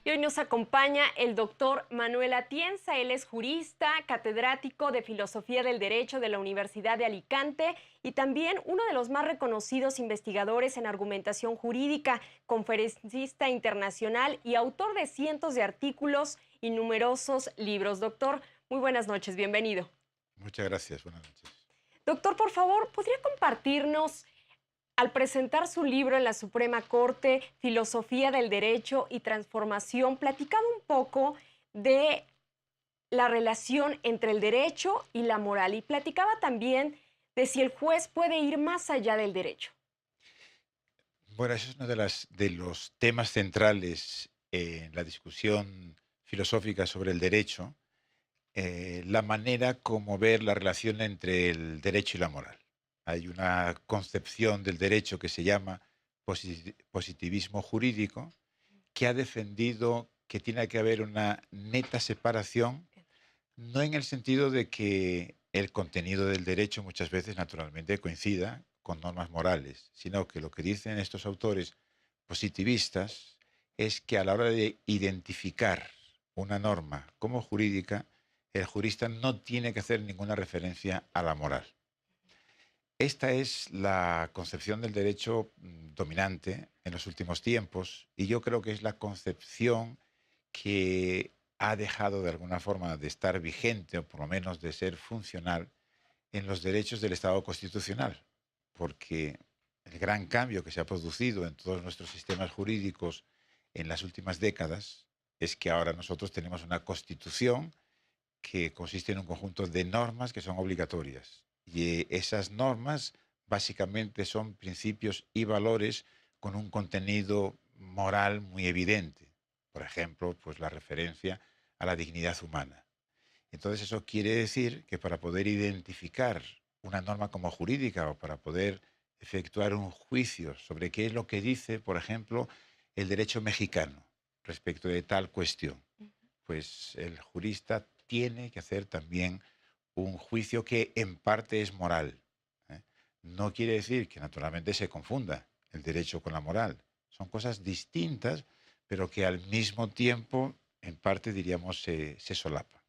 Y hoy nos acompaña el doctor Manuel Atienza. Él es jurista, catedrático de Filosofía del Derecho de la Universidad de Alicante y también uno de los más reconocidos investigadores en argumentación jurídica, conferencista internacional y autor de cientos de artículos y numerosos libros. Doctor, muy buenas noches, bienvenido. Muchas gracias, buenas noches. Doctor, por favor, ¿podría compartirnos, al presentar su libro en la Suprema Corte, Filosofía del Derecho y Transformación, platicaba un poco de la relación entre el derecho y la moral y platicaba también de si el juez puede ir más allá del derecho? Bueno, eso es uno de los temas centrales en la discusión filosófica sobre el derecho, la manera como ver la relación entre el derecho y la moral. Hay una concepción del derecho que se llama positivismo jurídico, que ha defendido que tiene que haber una neta separación, no en el sentido de que el contenido del derecho muchas veces naturalmente coincida con normas morales, sino que lo que dicen estos autores positivistas es que a la hora de identificar una norma como jurídica, el jurista no tiene que hacer ninguna referencia a la moral. Esta es la concepción del derecho dominante en los últimos tiempos y yo creo que es la concepción que ha dejado de alguna forma de estar vigente o por lo menos de ser funcional en los derechos del Estado constitucional, porque el gran cambio que se ha producido en todos nuestros sistemas jurídicos en las últimas décadas es que ahora nosotros tenemos una constitución que consiste en un conjunto de normas que son obligatorias. Y esas normas básicamente son principios y valores con un contenido moral muy evidente. Por ejemplo, pues la referencia a la dignidad humana. Entonces eso quiere decir que para poder identificar una norma como jurídica o para poder efectuar un juicio sobre qué es lo que dice, por ejemplo, el derecho mexicano respecto de tal cuestión, pues el jurista tiene que hacer también un juicio que en parte es moral, ¿eh? No quiere decir que naturalmente se confunda el derecho con la moral. Son cosas distintas, pero que al mismo tiempo, en parte diríamos, se solapan.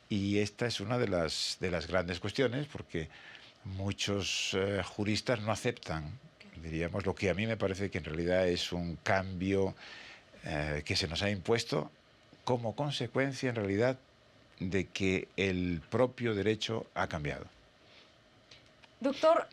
Y esta es una de las grandes cuestiones, porque muchos juristas no aceptan, diríamos, lo que a mí me parece que en realidad es un cambio que se nos ha impuesto como consecuencia, en realidad, de que el propio derecho ha cambiado. Doctor,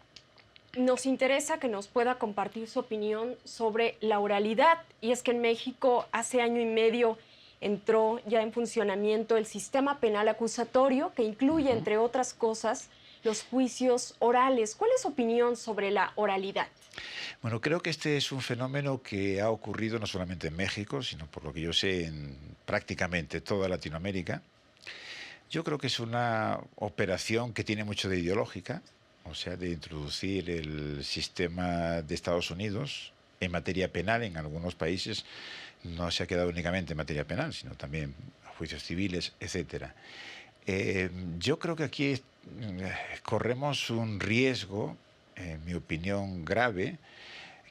nos interesa que nos pueda compartir su opinión sobre la oralidad. Y es que en México hace año y medio entró ya en funcionamiento el sistema penal acusatorio, que incluye, Ujú. entre otras cosas, los juicios orales. ¿Cuál es su opinión sobre la oralidad? Bueno, creo que este es un fenómeno que ha ocurrido no solamente en México, sino por lo que yo sé en prácticamente toda Latinoamérica. Yo creo que es una operación que tiene mucho de ideológica, o sea, de introducir el sistema de Estados Unidos en materia penal en algunos países. No se ha quedado únicamente en materia penal, sino también juicios civiles, etcétera. Yo creo que aquí corremos un riesgo, en mi opinión, grave,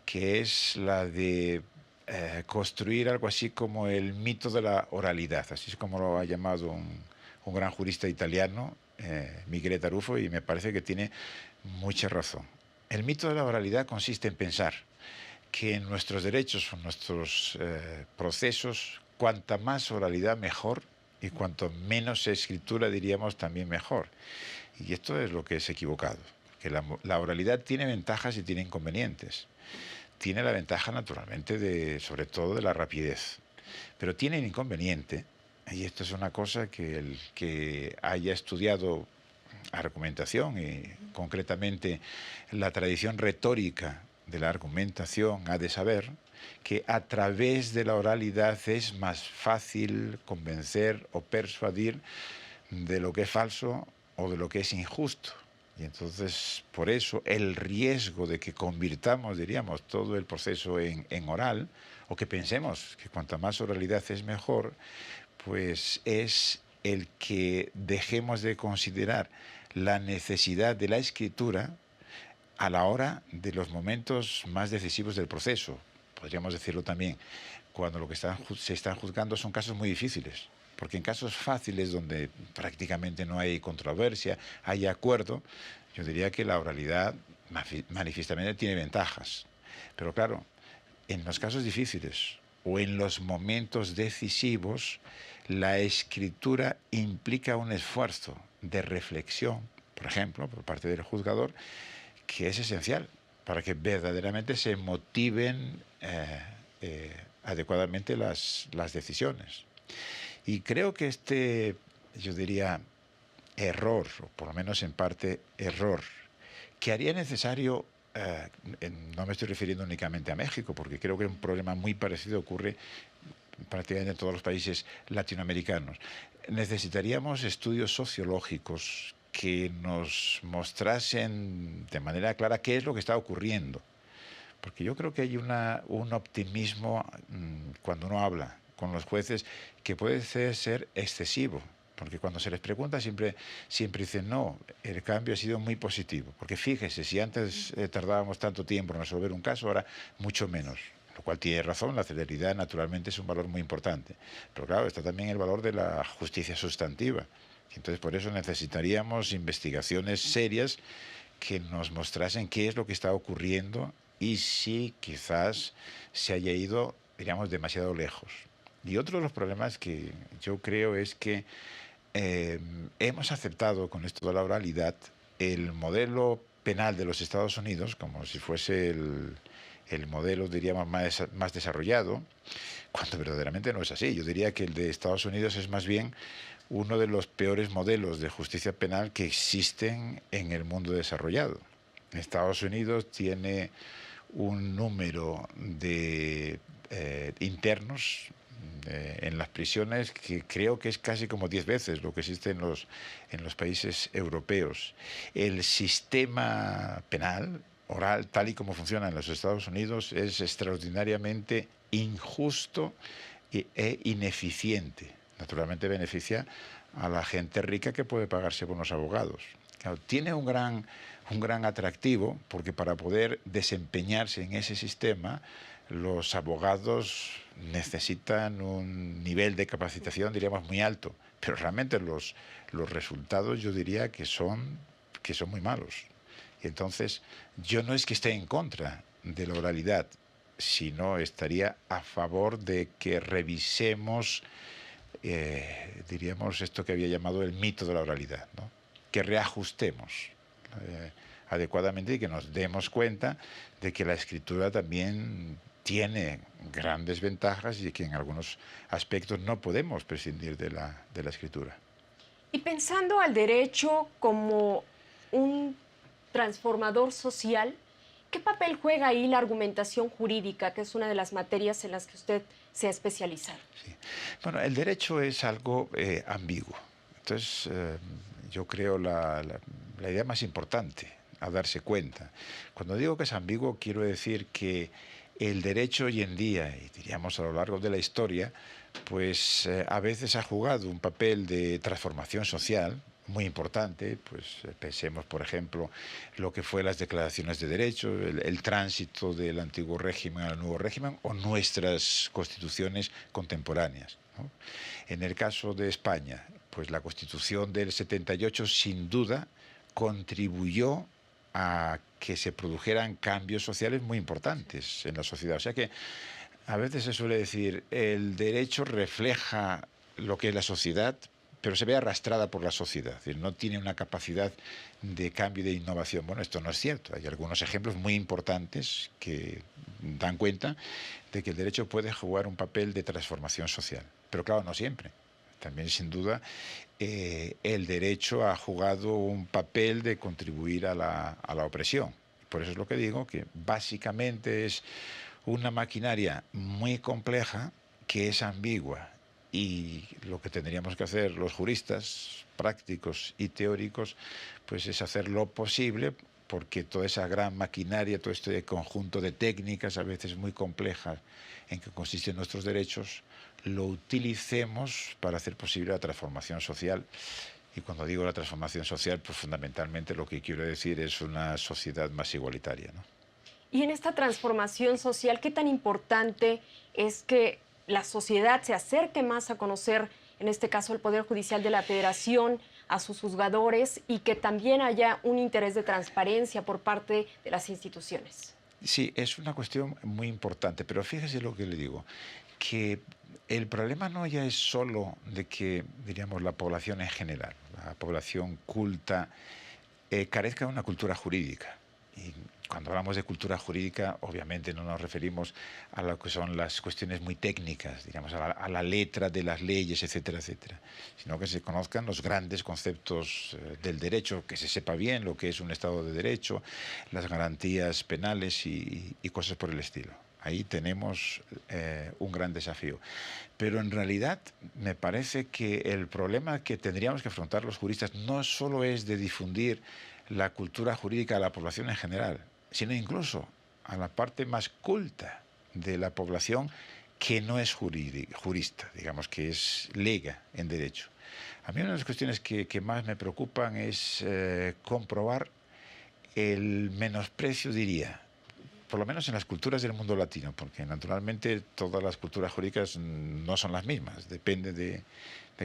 que es la de construir algo así como el mito de la oralidad, así es como lo ha llamado un gran jurista italiano, Michele Tarufo, y me parece que tiene mucha razón. El mito de la oralidad consiste en pensar que en nuestros derechos o nuestros procesos, cuanta más oralidad mejor y cuanto menos escritura diríamos también mejor. Y esto es lo que es equivocado, que la oralidad tiene ventajas y tiene inconvenientes. Tiene la ventaja naturalmente de, sobre todo, de la rapidez, pero tiene el inconveniente, y esto es una cosa que el que haya estudiado argumentación y concretamente la tradición retórica de la argumentación ha de saber que a través de la oralidad es más fácil convencer o persuadir de lo que es falso o de lo que es injusto. Y entonces, por eso, el riesgo de que convirtamos, diríamos, todo el proceso en oral, o que pensemos que cuanta más oralidad es mejor, pues es el que dejemos de considerar la necesidad de la escritura a la hora de los momentos más decisivos del proceso. Podríamos decirlo también, cuando lo que se están juzgando son casos muy difíciles. Porque en casos fáciles, donde prácticamente no hay controversia, hay acuerdo, yo diría que la oralidad manifiestamente tiene ventajas. Pero claro, en los casos difíciles o en los momentos decisivos, la escritura implica un esfuerzo de reflexión, por ejemplo, por parte del juzgador, que es esencial para que verdaderamente se motiven adecuadamente las decisiones. Y creo que yo diría, error, o por lo menos en parte error, que haría necesario, no me estoy refiriendo únicamente a México, porque creo que un problema muy parecido ocurre prácticamente en todos los países latinoamericanos. Necesitaríamos estudios sociológicos que nos mostrasen de manera clara qué es lo que está ocurriendo. Porque yo creo que hay un optimismo cuando uno habla con los jueces que puede ser excesivo. Porque cuando se les pregunta siempre dicen, no, el cambio ha sido muy positivo. Porque fíjese, si antes tardábamos tanto tiempo en resolver un caso, ahora mucho menos. Lo cual tiene razón, la celeridad naturalmente es un valor muy importante. Pero claro, está también el valor de la justicia sustantiva. Entonces por eso necesitaríamos investigaciones serias que nos mostrasen qué es lo que está ocurriendo y si quizás se haya ido, diríamos, demasiado lejos. Y otro de los problemas que yo creo es que hemos aceptado con esto de la oralidad el modelo penal de los Estados Unidos como si fuese el modelo, diríamos, más desarrollado, cuando verdaderamente no es así. Yo diría que el de Estados Unidos es más bien uno de los peores modelos de justicia penal que existen en el mundo desarrollado. Estados Unidos tiene un número de internos en las prisiones que creo que es casi como 10 veces lo que existe en los países europeos. El sistema penal oral, tal y como funciona en los Estados Unidos, es extraordinariamente injusto e ineficiente. Naturalmente beneficia a la gente rica que puede pagarse buenos abogados. Claro, tiene un gran atractivo porque para poder desempeñarse en ese sistema los abogados necesitan un nivel de capacitación, diríamos, muy alto, pero realmente los resultados yo diría que son muy malos. Y entonces yo no es que esté en contra de la oralidad, sino estaría a favor de que revisemos, diríamos, esto que había llamado el mito de la oralidad, ¿no? Que reajustemos adecuadamente y que nos demos cuenta de que la escritura también tiene grandes ventajas y que en algunos aspectos no podemos prescindir de la escritura. Y pensando al derecho como un transformador social, ¿qué papel juega ahí la argumentación jurídica, que es una de las materias en las que usted se ha especializado? Sí. Bueno, el derecho es algo ambiguo. Entonces, yo creo la idea más importante a darse cuenta. Cuando digo que es ambiguo, quiero decir que el derecho hoy en día, y diríamos a lo largo de la historia, pues a veces ha jugado un papel de transformación social muy importante. Pues pensemos, por ejemplo, lo que fue las declaraciones de derechos, el tránsito del antiguo régimen al nuevo régimen o nuestras constituciones contemporáneas, ¿no? En el caso de España, pues la Constitución del 78 sin duda contribuyó a que se produjeran cambios sociales muy importantes en la sociedad. O sea que a veces se suele decir, el derecho refleja lo que es la sociedad, pero se ve arrastrada por la sociedad, es decir, no tiene una capacidad de cambio y de innovación. Bueno, esto no es cierto. Hay algunos ejemplos muy importantes que dan cuenta de que el derecho puede jugar un papel de transformación social. Pero claro, no siempre. También, sin duda, el derecho ha jugado un papel de contribuir a la opresión. Por eso es lo que digo, que básicamente es una maquinaria muy compleja que es ambigua. Y lo que tendríamos que hacer los juristas prácticos y teóricos, pues es hacer lo posible porque toda esa gran maquinaria, todo este conjunto de técnicas, a veces muy complejas, en que consisten nuestros derechos, lo utilicemos para hacer posible la transformación social. Y cuando digo la transformación social, pues fundamentalmente lo que quiero decir es una sociedad más igualitaria, ¿no? Y en esta transformación social, ¿qué tan importante es que la sociedad se acerque más a conocer, en este caso, el Poder Judicial de la Federación, a sus juzgadores, y que también haya un interés de transparencia por parte de las instituciones. Sí, es una cuestión muy importante, pero fíjese lo que le digo, que el problema no ya es solo de que, diríamos, la población en general, la población culta, carezca de una cultura jurídica. Y cuando hablamos de cultura jurídica, obviamente no nos referimos a lo que son las cuestiones muy técnicas, digamos, a la letra de las leyes, etcétera, etcétera, sino que se conozcan los grandes conceptos del derecho, que se sepa bien lo que es un Estado de Derecho, las garantías penales y cosas por el estilo. Ahí tenemos un gran desafío. Pero en realidad me parece que el problema que tendríamos que afrontar los juristas no solo es de difundir la cultura jurídica a la población en general, sino incluso a la parte más culta de la población que no es jurista, digamos, que es lega en derecho. A mí una de las cuestiones que más me preocupan es comprobar el menosprecio, diría, por lo menos en las culturas del mundo latino, porque naturalmente todas las culturas jurídicas no son las mismas, depende de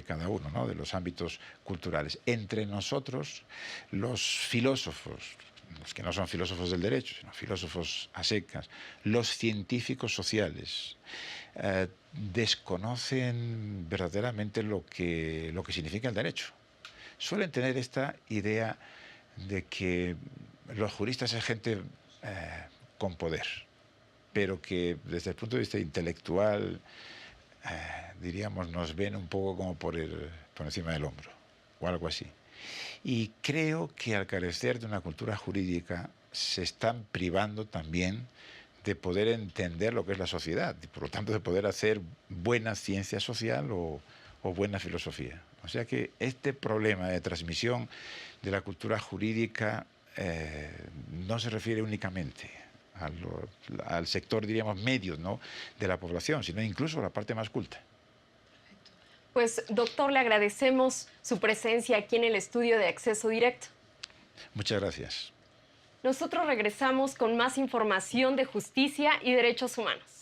cada uno, ¿no? De los ámbitos culturales. Entre nosotros, los filósofos, los que no son filósofos del derecho, sino filósofos a secas, los científicos sociales, desconocen verdaderamente lo que significa el derecho. Suelen tener esta idea de que los juristas es gente con poder, pero que desde el punto de vista intelectual, diríamos, nos ven un poco como por encima del hombro, o algo así. Y creo que al carecer de una cultura jurídica se están privando también de poder entender lo que es la sociedad, y por lo tanto de poder hacer buena ciencia social o buena filosofía. O sea que este problema de transmisión de la cultura jurídica no se refiere únicamente al sector, diríamos, medio, ¿no?, de la población, sino incluso a la parte más culta. Pues, doctor, le agradecemos su presencia aquí en el estudio de Acceso Directo. Muchas gracias. Nosotros regresamos con más información de justicia y derechos humanos.